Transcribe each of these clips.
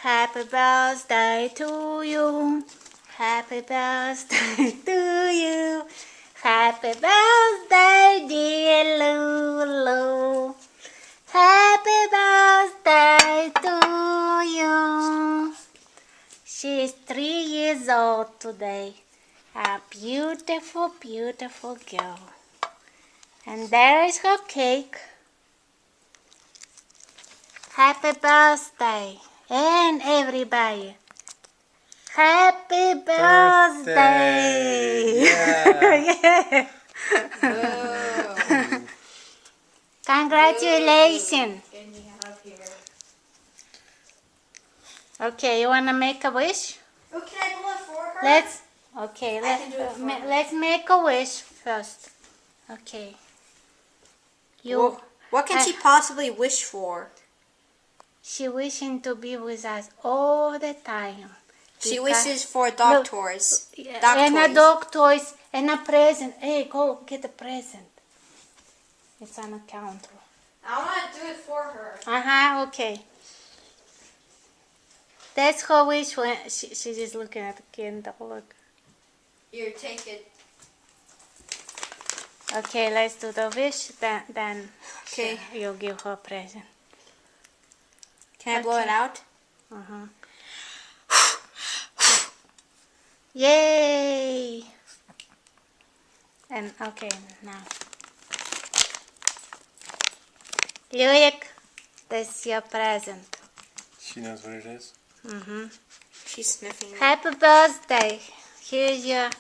Happy birthday to you. Happy birthday to you. Happy birthday, dear Lulu. Happy birthday to you. She's 3 years old today. A beautiful, beautiful girl. And there is her cake. Happy birthday. And everybody. Happy birthday. Yeah. Yeah. Congratulations. Okay, you wanna make a wish? Oh, can I blow it for her? Let's Let's make a wish first. Okay. What can she possibly wish for? She wishing to be with us all the time. She wishes for dog toys. And a dog toys and a present. Hey, go get a present. It's on the counter. I want to do it for her. Okay. That's her wish when she's just looking at the candle. Look. Here, take it. Okay, let's do the wish. Then Okay. you'll give her a present. Can I blow it out? Yay! And okay, now. Lyric, that's your present. She knows what it is. She's sniffing it. Happy birthday. Here's your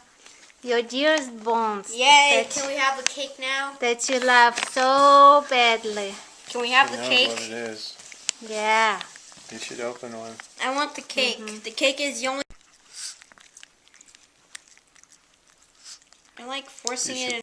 dearest bones. Yay! Can we have the cake now? That you love so badly. Can we have She the knows cake? what it is. Yeah. You should open one. I want the cake. The cake is the only. I like forcing it in.